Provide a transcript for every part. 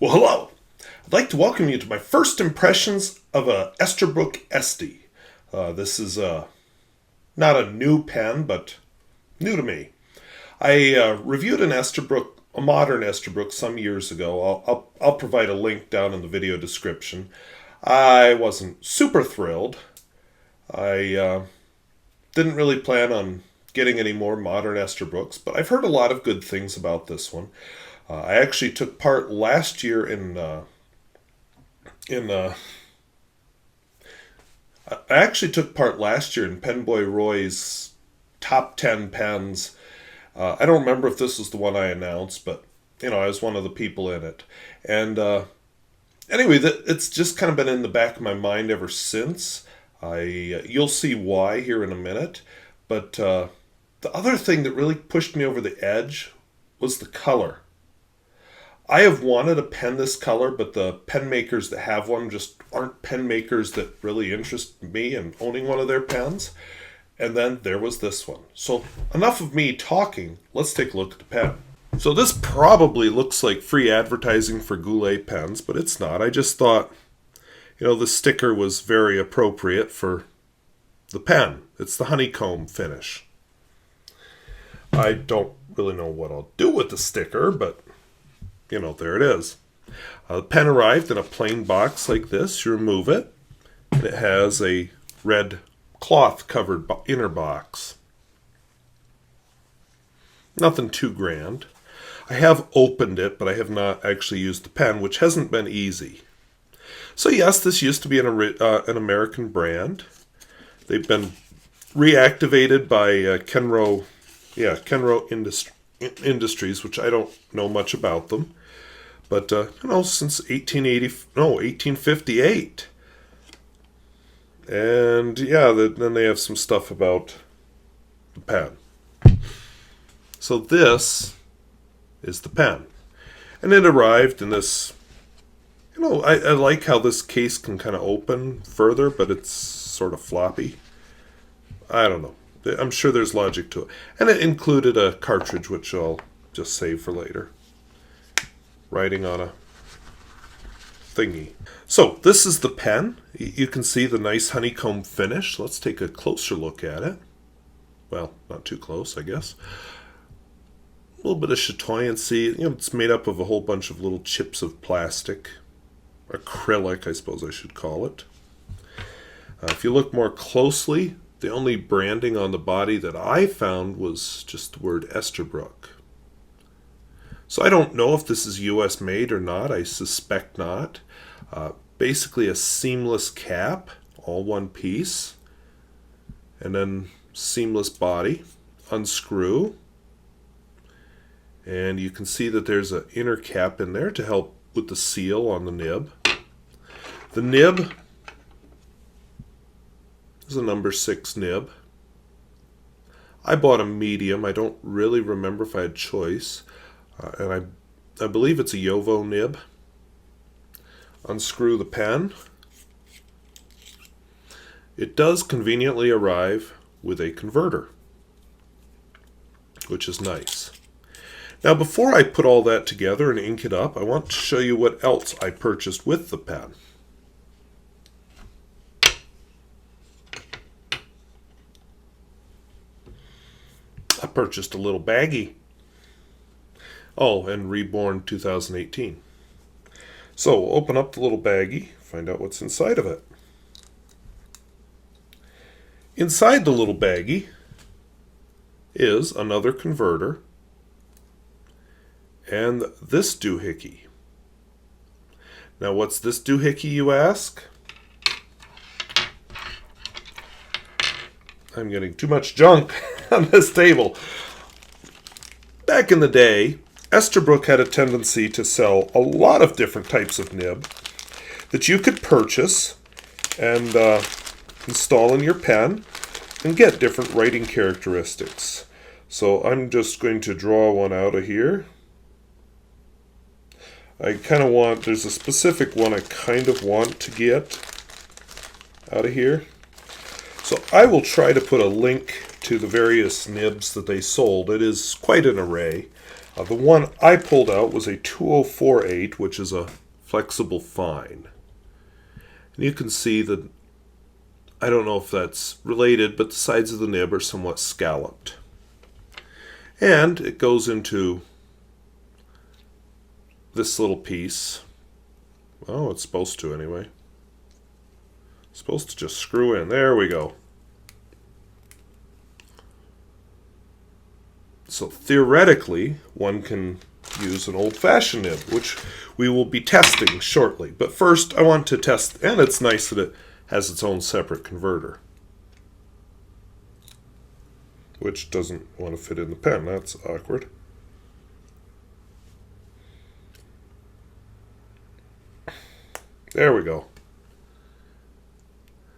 Well, hello. I'd like to welcome you to my first impressions of a Esterbrook Estie. This is not a new pen, but new to me. I reviewed a modern Esterbrook some years ago. I'll provide a link down in the video description. I wasn't super thrilled. I didn't really plan on getting any more modern Esterbrookes, but I've heard a lot of good things about this one. I actually took part last year in PenBoyRoy's top 10 pens. I don't remember if this was the one I announced, but I was one of the people in it. And anyway, it's just kind of been in the back of my mind ever since. You'll see why here in a minute. But the other thing that really pushed me over the edge was the color. I have wanted a pen this color, but the pen makers that have one just aren't pen makers that really interest me in owning one of their pens. And then there was this one. So enough of me talking. Let's take a look at the pen. So this probably looks like free advertising for Goulet pens, but it's not. I just thought, the sticker was very appropriate for the pen. It's the honeycomb finish. I don't really know what I'll do with the sticker, but there it is. The pen arrived in a plain box like this. You remove it, and it has a red cloth-covered inner box. Nothing too grand. I have opened it, but I have not actually used the pen, which hasn't been easy. So yes, this used to be an American brand. They've been reactivated by Kenro Industries, which I don't know much about them. But, since 1858. And, then they have some stuff about the pen. So this is the pen. And it arrived in this, I like how this case can kind of open further, but it's sort of floppy. I don't know. I'm sure there's logic to it. And it included a cartridge, which I'll just save for later. Writing on a thingy. So this is the pen. You can see the nice honeycomb finish. Let's take a closer look at it. Well, not too close, I guess. A little bit of chatoyancy. It's made up of a whole bunch of little chips of plastic. Acrylic, I suppose I should call it. If you look more closely, the only branding on the body that I found was just the word Esterbrook. So I don't know if this is US made or not. I suspect not. Basically a seamless cap, all one piece. And then seamless body. Unscrew. And you can see that there's an inner cap in there to help with the seal on the nib. The nib is a number 6 nib. I bought a medium. I don't really remember if I had choice. And I believe it's a Yovo nib. Unscrew the pen. It does conveniently arrive with a converter, which is nice. Now before I put all that together and ink it up, I want to show you what else I purchased with the pen. I purchased a little baggie. Oh, and reborn 2018. So open up the little baggie, find out what's inside of it. Inside the little baggie is another converter and this doohickey. Now what's this doohickey, you ask? I'm getting too much junk on this table. Back in the day, Esterbrook had a tendency to sell a lot of different types of nib that you could purchase and install in your pen and get different writing characteristics. So I'm just going to draw one out of here. There's a specific one I kind of want to get out of here. So I will try to put a link to the various nibs that they sold. It is quite an array. The one I pulled out was a 2048, which is a flexible fine. And you can see that, I don't know if that's related, but the sides of the nib are somewhat scalloped. And it goes into this little piece. Oh, it's supposed to anyway. It's supposed to just screw in. There we go. So theoretically, one can use an old-fashioned nib, which we will be testing shortly. But first, I want to test, and it's nice that it has its own separate converter, which doesn't want to fit in the pen. That's awkward. There we go.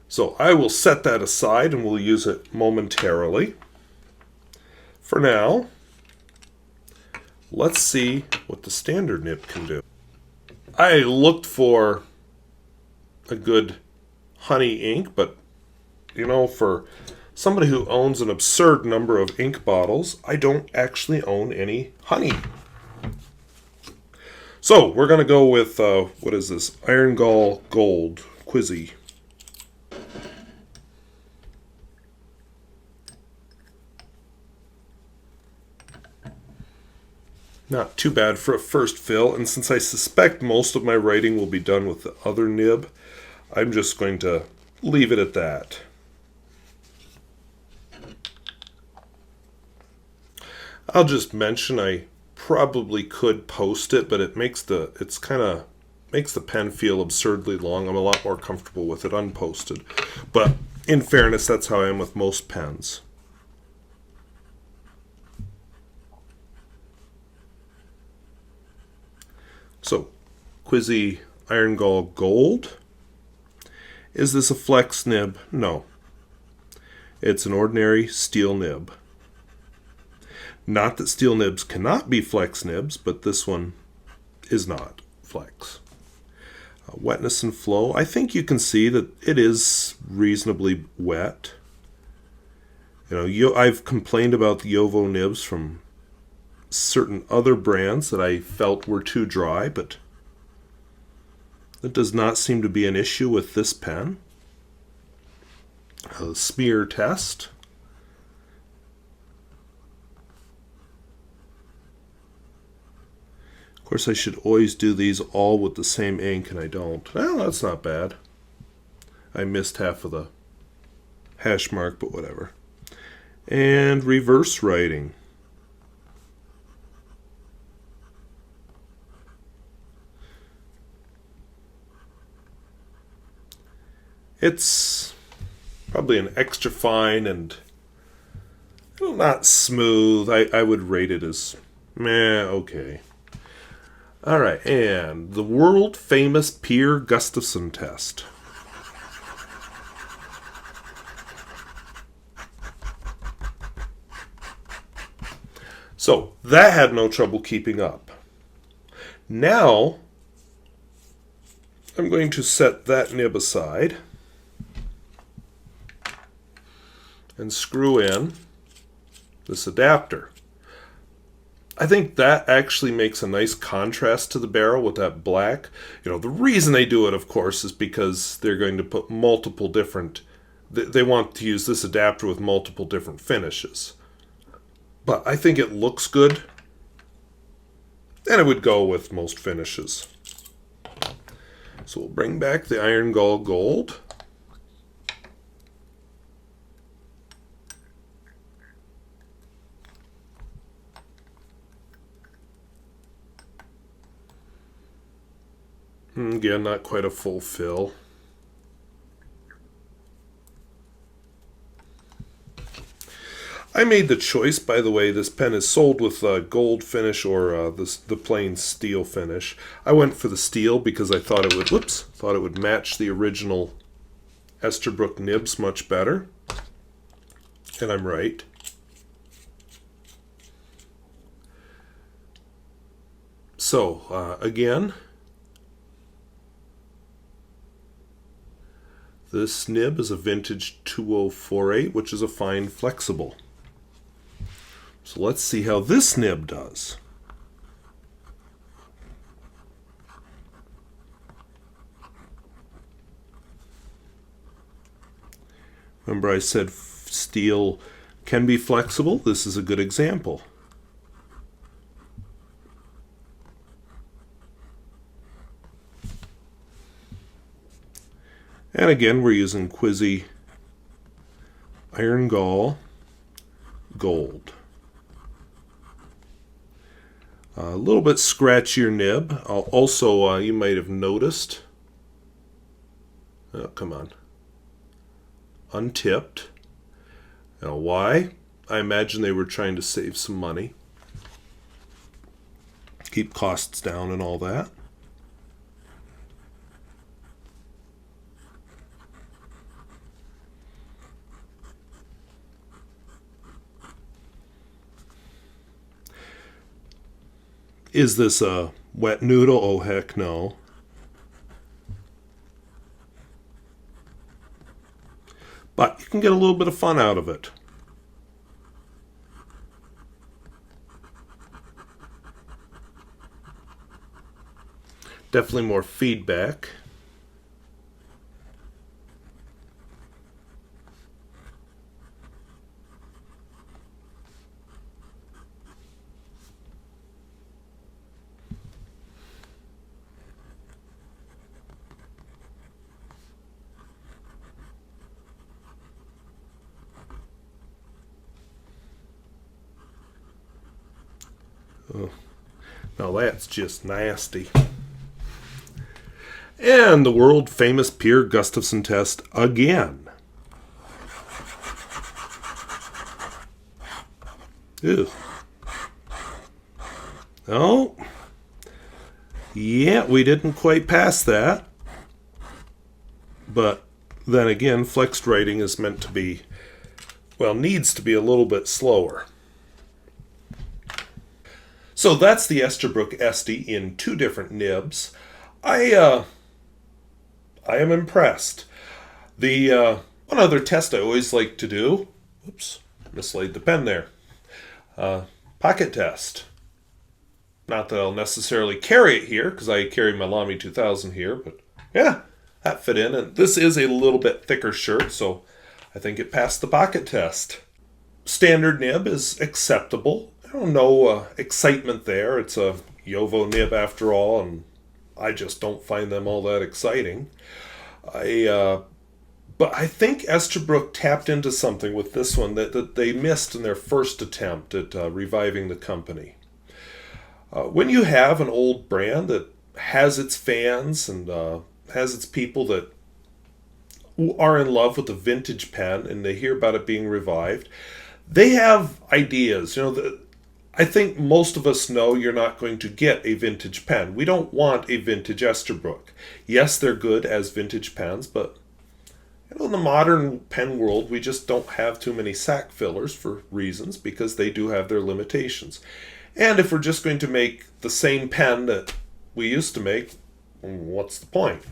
So I will set that aside and we'll use it momentarily. For now, let's see what the standard nib can do. I looked for a good honey ink, but you know, for somebody who owns an absurd number of ink bottles, I don't actually own any honey. So we're going to go with, what is this? Iron Gall Gold Quizzy. Not too bad for a first fill, and since I suspect most of my writing will be done with the other nib, I'm just going to leave it at that. I'll just mention I probably could post it, but it makes the pen feel absurdly long. I'm a lot more comfortable with it unposted. But in fairness, that's how I am with most pens. So, Quizzy Iron Gall Gold. Is this a flex nib? No. It's an ordinary steel nib. Not that steel nibs cannot be flex nibs, but this one is not flex. Wetness and flow. I think you can see that it is reasonably wet. You know, I've complained about the Yovo nibs from certain other brands that I felt were too dry, but that does not seem to be an issue with this pen. A smear test. Of course, I should always do these all with the same ink, and I don't. Well, that's not bad. I missed half of the hash mark, but whatever. And reverse writing. It's probably an extra fine and not smooth. I would rate it as meh, okay. Alright, and the world famous Pierre Gustafson test. So that had no trouble keeping up. Now I'm going to set that nib aside and screw in this adapter. I think that actually makes a nice contrast to the barrel with that black. You know, the reason they do it, of course, is because they're going to put multiple different... They want to use this adapter with multiple different finishes. But I think it looks good, and it would go with most finishes. So we'll bring back the Iron Gall Gold. Again, not quite a full fill. I made the choice, by the way, this pen is sold with gold finish or the plain steel finish. I went for the steel because I thought it would match the original Esterbrook nibs much better. And I'm right. So, again, this nib is a vintage 2048, which is a fine flexible. So let's see how this nib does. Remember I said steel can be flexible? This is a good example. And again, we're using Quizzy iron gall gold. A little bit scratchier nib. Also, you might have noticed. Oh, come on. Untipped. Now, why? I imagine they were trying to save some money. Keep costs down and all that. Is this a wet noodle? Oh, heck no. But you can get a little bit of fun out of it. Definitely more feedback. Oh, now that's just nasty. And the world famous Pierre Gustafson test again. Ew. Oh. Yeah, we didn't quite pass that. But then again, flexed writing is meant to be, well, needs to be a little bit slower. So that's the Esterbrook Estie in 2 different nibs. I am impressed. The one other test I always like to do, oops, mislaid the pen there, pocket test. Not that I'll necessarily carry it here, because I carry my Lamy 2000 here, but yeah, that fit in. And this is a little bit thicker shirt, so I think it passed the pocket test. Standard nib is acceptable. No excitement there. It's a Yovo nib after all, and I just don't find them all that exciting. But I think Esterbrook tapped into something with this one that they missed in their first attempt at reviving the company. When you have an old brand that has its fans and has its people that are in love with the vintage pen and they hear about it being revived, they have ideas. I think most of us know you're not going to get a vintage pen. We don't want a vintage Esterbrook. Yes, they're good as vintage pens, but in the modern pen world, we just don't have too many sack fillers for reasons, because they do have their limitations. And if we're just going to make the same pen that we used to make, what's the point?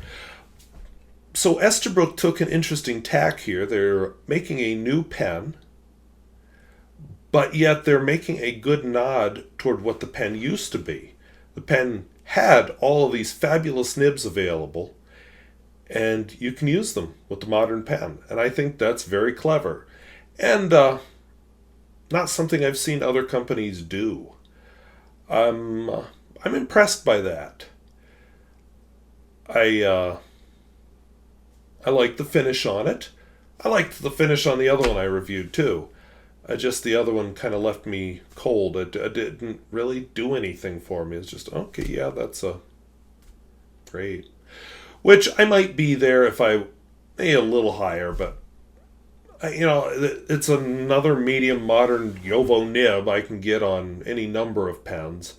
So Esterbrook took an interesting tack here. They're making a new pen, but yet they're making a good nod toward what the pen used to be. The pen had all of these fabulous nibs available, and you can use them with the modern pen. And I think that's very clever. And not something I've seen other companies do. I'm impressed by that. I like the finish on it. I liked the finish on the other one I reviewed too. Just the other one kind of left me cold. It didn't really do anything for me. It's just, okay, yeah, that's great. Which I might be there if I a little higher, but it's another medium modern Yovo nib I can get on any number of pens.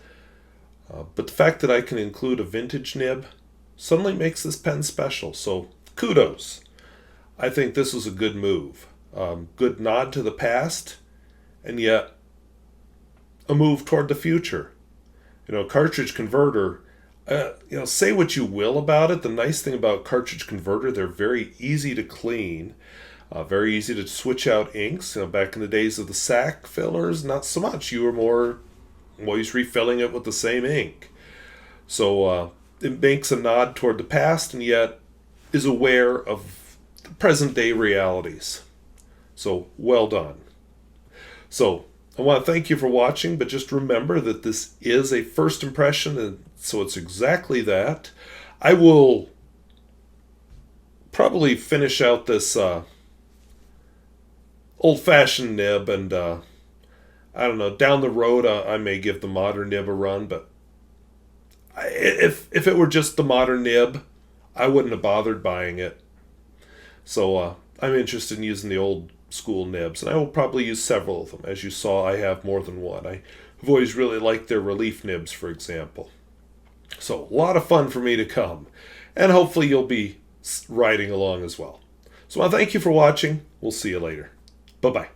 But the fact that I can include a vintage nib suddenly makes this pen special. So kudos. I think this was a good move. Good nod to the past, and yet a move toward the future. Cartridge converter, say what you will about it. The nice thing about cartridge converter, they're very easy to clean, very easy to switch out inks. Back in the days of the sack fillers, not so much. You were more always refilling it with the same ink. So it makes a nod toward the past, and yet is aware of the present day realities. So well done. So I want to thank you for watching, but just remember that this is a first impression, and so it's exactly that. I will probably finish out this old-fashioned nib, and I don't know, down the road I may give the modern nib a run, but if it were just the modern nib, I wouldn't have bothered buying it. So I'm interested in using the old school nibs, and I will probably use several of them. As you saw, I have more than one. I've always really liked their relief nibs, for example. So a lot of fun for me to come, and hopefully you'll be riding along as well. So I thank you for watching. We'll see you later. Bye-bye.